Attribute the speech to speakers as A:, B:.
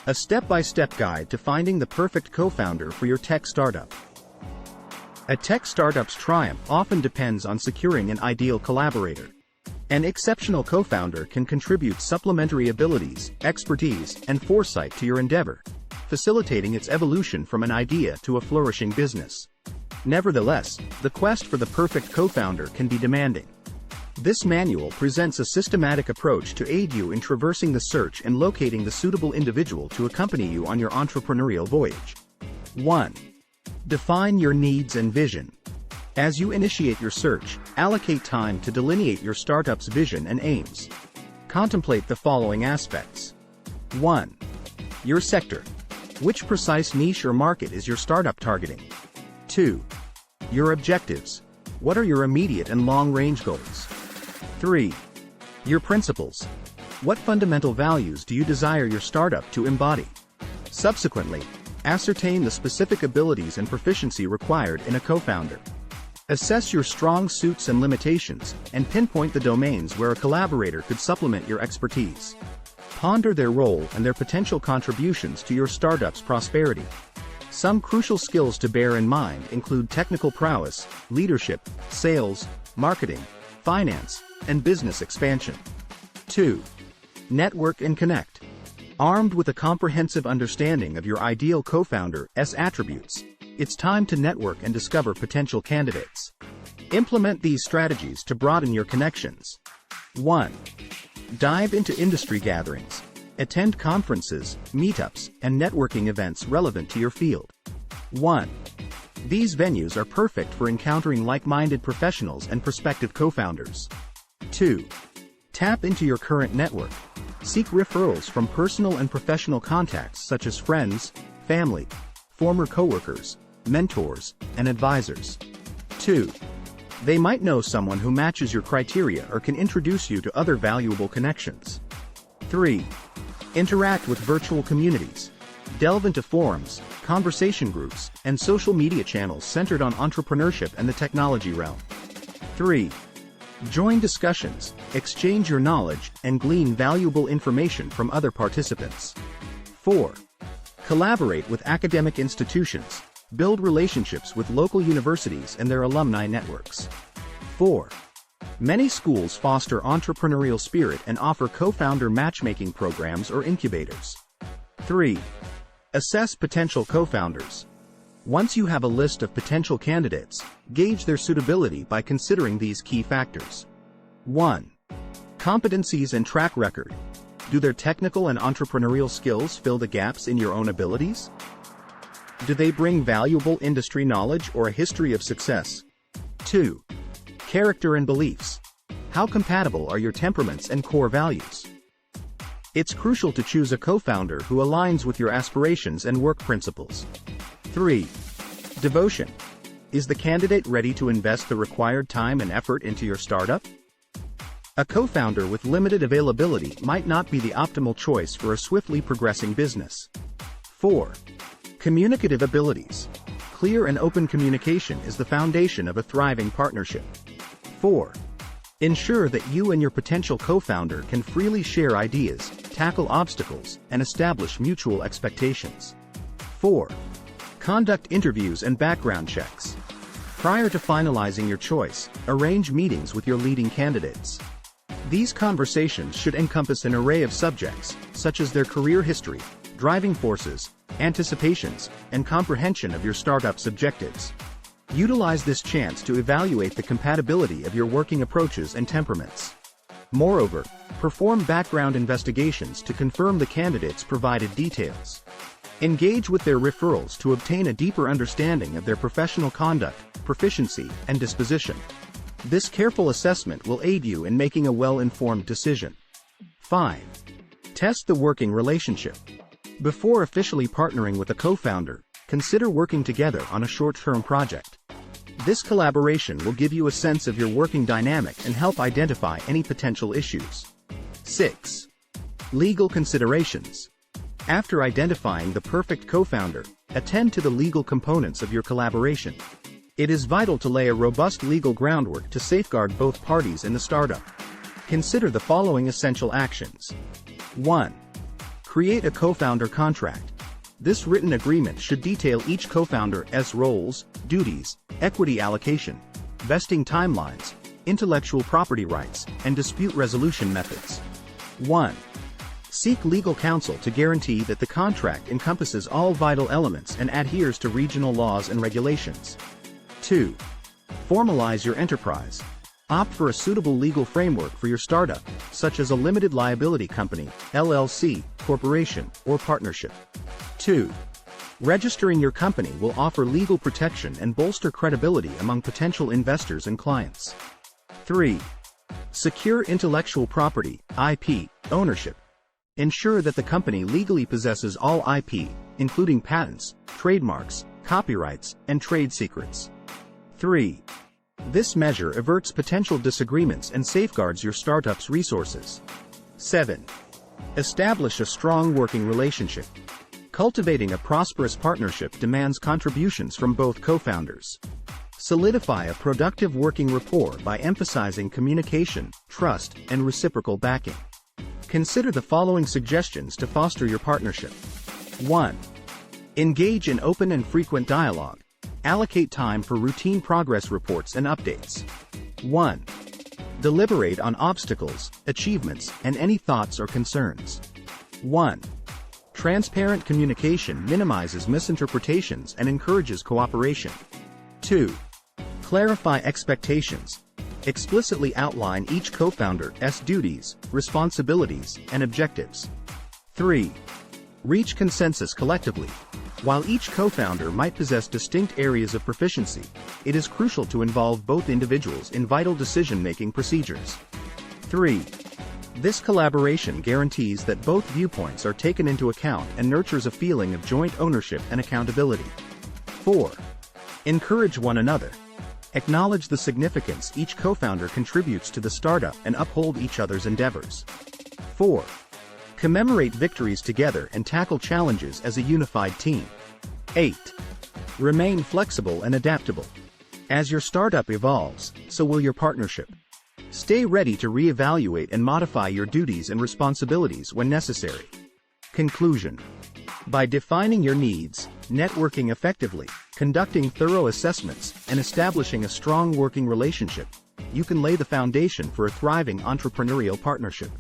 A: a step-by-step guide to finding the perfect co-founder for your tech startup. A tech startup's triumph often depends on securing an ideal collaborator. An exceptional co-founder can contribute supplementary abilities, expertise, and foresight to your endeavor, facilitating its evolution from an idea to a flourishing business. Nevertheless, the quest for the perfect co-founder can be demanding. This manual presents a systematic approach to aid you in traversing the search and locating the suitable individual to accompany you on your entrepreneurial voyage. 1. Define your needs and vision. As you initiate your search, allocate time to delineate your startup's vision and aims. Contemplate the following aspects. 1. Your sector. Which precise niche or market is your startup targeting? 2. Your objectives. What are your immediate and long-range goals? 3. Your principles. What fundamental values do you desire your startup to embody? Subsequently, ascertain the specific abilities and proficiency required in a co-founder. Assess your strong suits and limitations, and pinpoint the domains where a collaborator could supplement your expertise. Ponder their role and their potential contributions to your startup's prosperity. Some crucial skills to bear in mind include technical prowess, leadership, sales, marketing, finance, and business expansion. 2. Network and connect. Armed with a comprehensive understanding of your ideal co-founder's attributes, it's time to network and discover potential candidates. Implement these strategies to broaden your connections. 1. Dive into industry gatherings. Attend conferences, meetups, and networking events relevant to your field. 1. These venues are perfect for encountering like-minded professionals and prospective co-founders. 2. Tap into your current network. Seek referrals from personal and professional contacts such as friends, family, former coworkers, mentors, and advisors. 2. They might know someone who matches your criteria or can introduce you to other valuable connections. 3. Interact with virtual communities. Delve into forums, conversation groups, and social media channels centered on entrepreneurship and the technology realm. 3. Join discussions, exchange your knowledge, and glean valuable information from other participants. 4. Collaborate with academic institutions. Build relationships with local universities and their alumni networks. 4. Many schools foster entrepreneurial spirit and offer co-founder matchmaking programs or incubators. 3. Assess potential co-founders. Once you have a list of potential candidates, gauge their suitability by considering these key factors. 1. Competencies and track record. Do their technical and entrepreneurial skills fill the gaps in your own abilities? Do they bring valuable industry knowledge or a history of success? 2. Character and beliefs. How compatible are your temperaments and core values? It's crucial to choose a co-founder who aligns with your aspirations and work principles. 3. Devotion. Is the candidate ready to invest the required time and effort into your startup? A co-founder with limited availability might not be the optimal choice for a swiftly progressing business. 4. Communicative abilities. Clear and open communication is the foundation of a thriving partnership. 4. Ensure that you and your potential co-founder can freely share ideas, tackle obstacles, and establish mutual expectations. 4. Conduct interviews and background checks. Prior to finalizing your choice, arrange meetings with your leading candidates. These conversations should encompass an array of subjects, such as their career history, driving forces, anticipations, and comprehension of your startup's objectives. Utilize this chance to evaluate the compatibility of your working approaches and temperaments. Moreover, perform background investigations to confirm the candidate's provided details. Engage with their referrals to obtain a deeper understanding of their professional conduct, proficiency, and disposition. This careful assessment will aid you in making a well-informed decision. 5. Test the working relationship. Before officially partnering with a co-founder, consider working together on a short-term project. This collaboration will give you a sense of your working dynamic and help identify any potential issues. 6. Legal considerations. After identifying the perfect co-founder, attend to the legal components of your collaboration. It is vital to lay a robust legal groundwork to safeguard both parties in the startup. Consider the following essential actions. 1. Create a co-founder contract. This written agreement should detail each co-founder's roles, duties, equity allocation, vesting timelines, intellectual property rights, and dispute resolution methods. 1. Seek legal counsel to guarantee that the contract encompasses all vital elements and adheres to regional laws and regulations. 2. Formalize your enterprise. Opt for a suitable legal framework for your startup, such as a limited liability company, LLC, corporation, or partnership. 2. Registering your company will offer legal protection and bolster credibility among potential investors and clients. 3. Secure intellectual property, IP, ownership. Ensure that the company legally possesses all IP, including patents, trademarks, copyrights, and trade secrets. 3. This measure averts potential disagreements and safeguards your startup's resources. 7. Establish a strong working relationship. Cultivating a prosperous partnership demands contributions from both co-founders. Solidify a productive working rapport by emphasizing communication, trust, and reciprocal backing. Consider the following suggestions to foster your partnership. 1. Engage in open and frequent dialogue. Allocate time for routine progress reports and updates. 1. Deliberate on obstacles, achievements, and any thoughts or concerns. 1. Transparent communication minimizes misinterpretations and encourages cooperation. 2. Clarify expectations. Explicitly outline each co-founder's duties, responsibilities, and objectives. 3. Reach consensus collectively. While each co-founder might possess distinct areas of proficiency, it is crucial to involve both individuals in vital decision-making procedures. 3. This collaboration guarantees that both viewpoints are taken into account and nurtures a feeling of joint ownership and accountability. 4. Encourage one another. Acknowledge the significance each co-founder contributes to the startup and uphold each other's endeavors. 4. Commemorate victories together and tackle challenges as a unified team. 8. Remain flexible and adaptable. As your startup evolves, so will your partnership. Stay ready to reevaluate and modify your duties and responsibilities when necessary. Conclusion. By defining your needs, networking effectively, conducting thorough assessments, and establishing a strong working relationship, you can lay the foundation for a thriving entrepreneurial partnership.